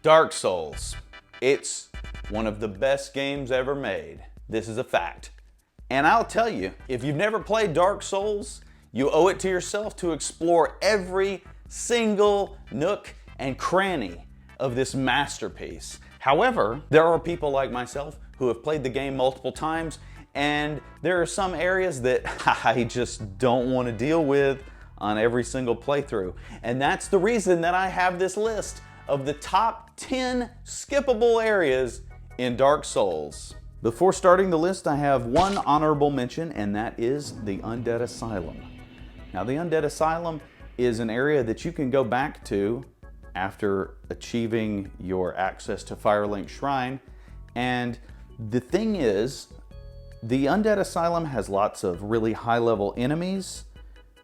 Dark Souls. It's one of the best games ever made. This is a fact. And I'll tell you, if you've never played Dark Souls, you owe it to yourself to explore every single nook and cranny of this masterpiece. However, there are people like myself who have played the game multiple times, and there are some areas that I just don't want to deal with on every single playthrough. And that's the reason that I have this list of the top 10 skippable areas in Dark Souls. Before starting the list, I have one honorable mention, and that is the Undead Asylum. Now, the Undead Asylum is an area that you can go back to after achieving your access to Firelink Shrine. And the thing is, the Undead Asylum has lots of really high-level enemies,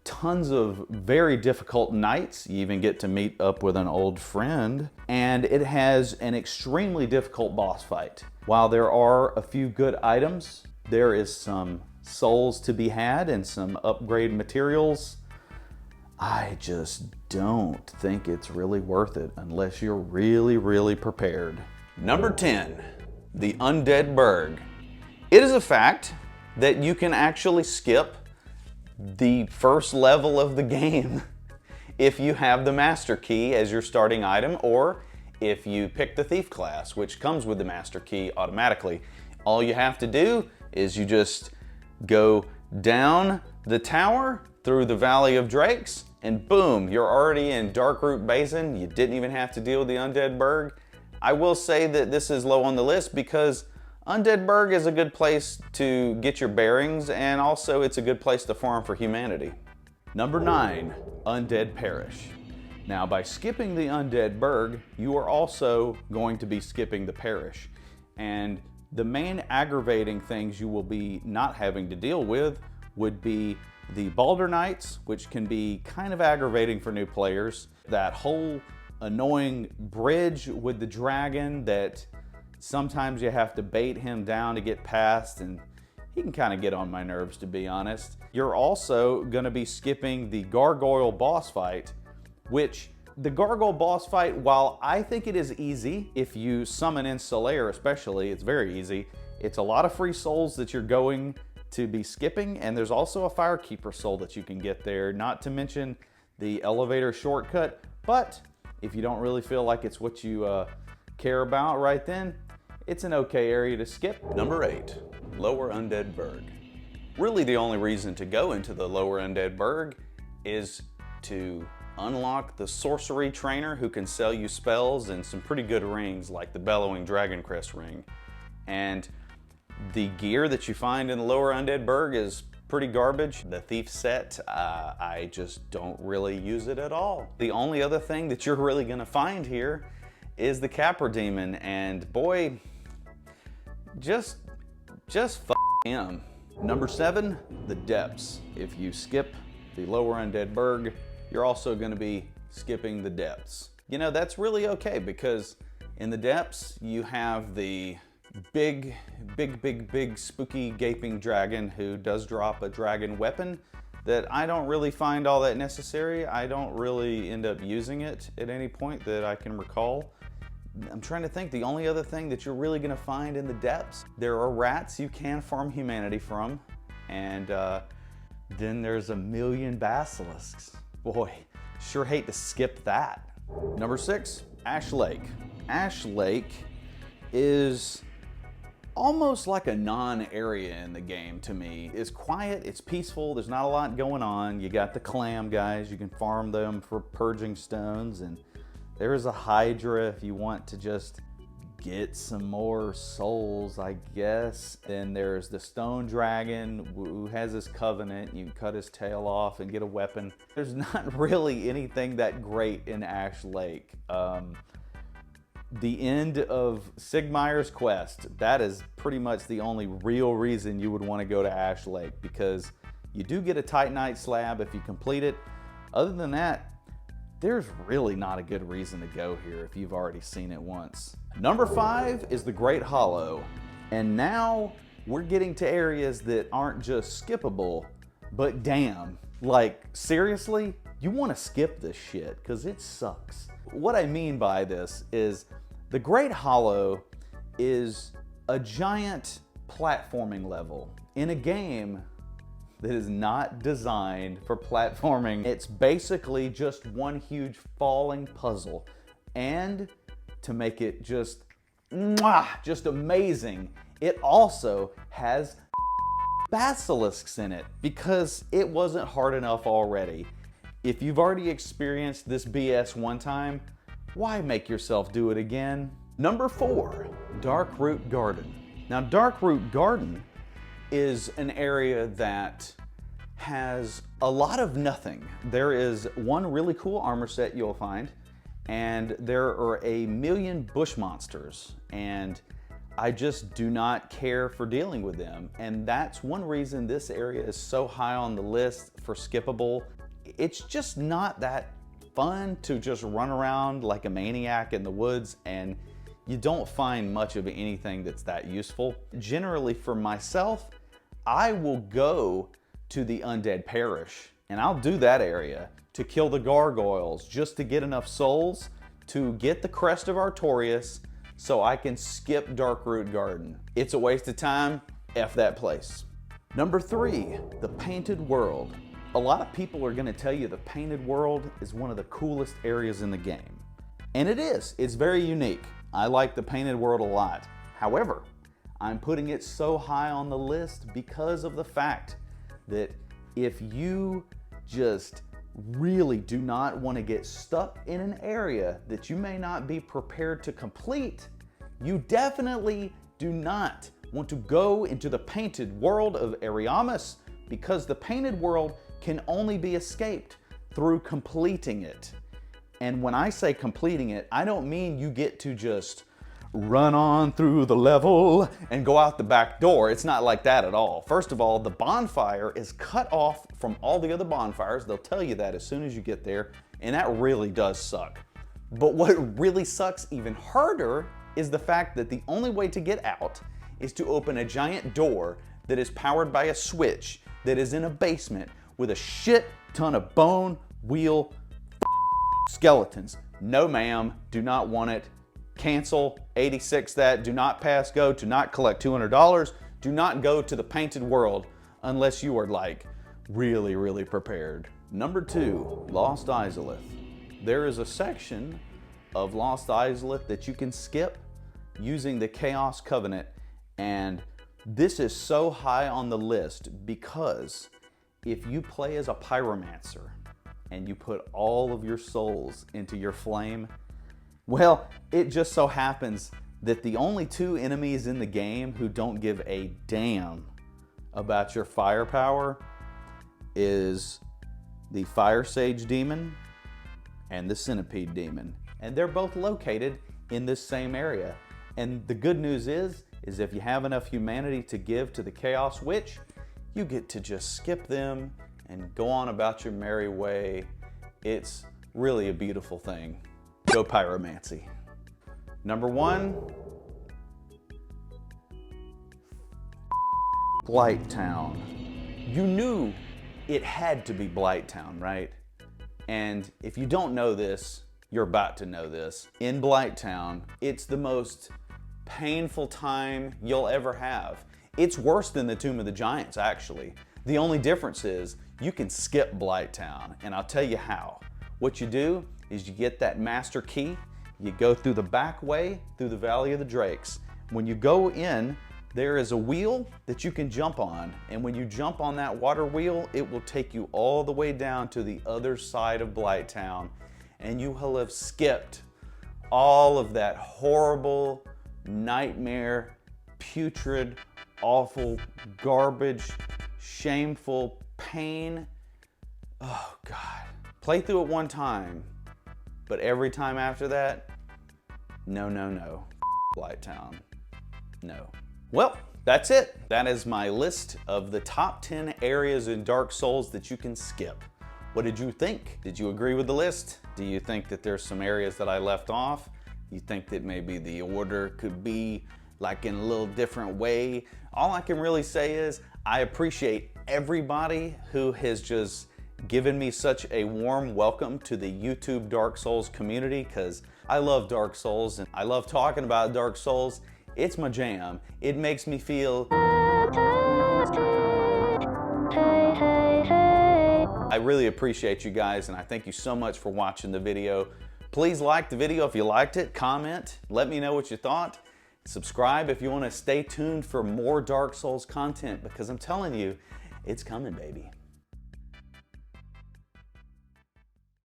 tons of very difficult knights. You even get to meet up with an old friend. And it has an extremely difficult boss fight. While there are a few good items, there is some souls to be had and some upgrade materials. I just don't think it's really worth it unless you're really, really prepared. Number 10, the Undead Burg. It is a fact that you can actually skip the first level of the game if you have the Master Key as your starting item, or if you pick the Thief class, which comes with the Master Key automatically. All you have to do is you just go down the tower through the Valley of Drakes, and boom, you're already in Darkroot Basin. You didn't even have to deal with the Undead Burg. I will say that this is low on the list because Undead Burg is a good place to get your bearings, and also it's a good place to farm for humanity. Number 9, Undead Parish. Now, by skipping the Undead Burg, you are also going to be skipping the parish. And the main aggravating things you will be not having to deal with would be the Balder Knights, which can be kind of aggravating for new players. That whole annoying bridge with the dragon that sometimes you have to bait him down to get past, and he can kind of get on my nerves, to be honest. You're also going to be skipping the Gargoyle boss fight, which the Gargoyle boss fight, while I think it is easy, if you summon in Solaire especially, it's very easy. It's a lot of free souls that you're going to be skipping, and there's also a Firekeeper soul that you can get there, not to mention the elevator shortcut. But if you don't really feel like it's what you care about right then, it's an okay area to skip. Number 8, Lower Undead Burg. Really the only reason to go into the Lower Undead Burg is to unlock the sorcery trainer who can sell you spells and some pretty good rings like the Bellowing Dragon Crest ring. And the gear that you find in the Lower Undead Burg is pretty garbage. The Thief set, I just don't really use it at all. The only other thing that you're really gonna find here is the Capra Demon, and boy, just f him. Number 7, the Depths. If you skip the Lower Undead Burg, you're also gonna be skipping the Depths. You know, that's really okay because in the Depths, you have the big spooky gaping dragon who does drop a dragon weapon that I don't really find all that necessary. I don't really end up using it at any point that I can recall. I'm trying to think, the only other thing that you're really gonna find in the Depths, there are rats you can farm humanity from, and then there's a million basilisks. Boy, sure hate to skip that. Number 6, Ash Lake. Ash Lake is almost like a non-area in the game to me. It's quiet, it's peaceful, there's not a lot going on. You got the clam guys, you can farm them for purging stones, and there's a Hydra if you want to just get some more souls, I guess. Then there's the Stone Dragon who has his covenant. You can cut his tail off and get a weapon. There's not really anything that great in Ash Lake. The end of Sigmayr's quest, that is pretty much the only real reason you would want to go to Ash Lake, because you do get a Titanite slab if you complete it. Other than that, there's really not a good reason to go here if you've already seen it once. Number 5 is the Great Hollow. And now we're getting to areas that aren't just skippable, but damn, like seriously, you want to skip this shit because it sucks. What I mean by this is The Great Hollow is a giant platforming level in a game that is not designed for platforming. It's basically just one huge falling puzzle. And to make it just amazing, it also has basilisks in it because it wasn't hard enough already. If you've already experienced this BS one time, why make yourself do it again? Number 4, Darkroot Garden. Now, Darkroot Garden is an area that has a lot of nothing. There is one really cool armor set you'll find, and there are a million bush monsters, and I just do not care for dealing with them. And that's one reason this area is so high on the list for skippable. It's just not that fun to just run around like a maniac in the woods, and you don't find much of anything that's that useful. Generally for myself, I will go to the Undead Parish, and I'll do that area to kill the gargoyles just to get enough souls to get the Crest of Artorias so I can skip Darkroot Garden. It's a waste of time, F that place. Number 3, the Painted World. A lot of people are gonna tell you the Painted World is one of the coolest areas in the game. And it is, it's very unique. I like the Painted World a lot. However, I'm putting it so high on the list because of the fact that if you just really do not want to get stuck in an area that you may not be prepared to complete, you definitely do not want to go into the Painted World of Ariamis, because the Painted World can only be escaped through completing it. And when I say completing it, I don't mean you get to just run on through the level and go out the back door. It's not like that at all. First of all, the bonfire is cut off from all the other bonfires. They'll tell you that as soon as you get there, and that really does suck. But what really sucks even harder is the fact that the only way to get out is to open a giant door that is powered by a switch that is in a basement with a shit ton of bone, wheel, skeletons. No ma'am, do not want it. Cancel, 86 that, do not pass go, do not collect $200, do not go to the Painted World unless you are like really prepared. Number 2, Lost Izalith. There is a section of Lost Izalith that you can skip using the Chaos Covenant, and this is so high on the list because if you play as a pyromancer and you put all of your souls into your flame, well, it just so happens that the only 2 enemies in the game who don't give a damn about your firepower is the Fire Sage Demon and the Centipede Demon. And they're both located in this same area. And the good news is if you have enough humanity to give to the Chaos Witch, you get to just skip them and go on about your merry way. It's really a beautiful thing. Go pyromancy. Number 1, Blighttown. You knew it had to be Blighttown, right? And if you don't know this, you're about to know this. In Blighttown, it's the most painful time you'll ever have. It's worse than the Tomb of the Giants, actually. The only difference is you can skip Blighttown, and I'll tell you how. What you do is you get that master key, you go through the back way, through the Valley of the Drakes. When you go in, there is a wheel that you can jump on, and when you jump on that water wheel, it will take you all the way down to the other side of Blighttown, and you will have skipped all of that horrible, nightmare, putrid, awful, garbage, shameful pain. Oh God. Play through it one time, but every time after that, no. Blighttown, no. Well, that's it. That is my list of the top 10 areas in Dark Souls that you can skip. What did you think? Did you agree with the list? Do you think that there's some areas that I left off? You think that maybe the order could be like in a little different way? All I can really say is I appreciate everybody who has just given me such a warm welcome to the YouTube Dark Souls community, because I love Dark Souls and I love talking about Dark Souls. It's my jam. It makes me feel... I really appreciate you guys and I thank you so much for watching the video. Please like the video if you liked it, comment, let me know what you thought. Subscribe if you want to stay tuned for more Dark Souls content because I'm telling you, it's coming, baby.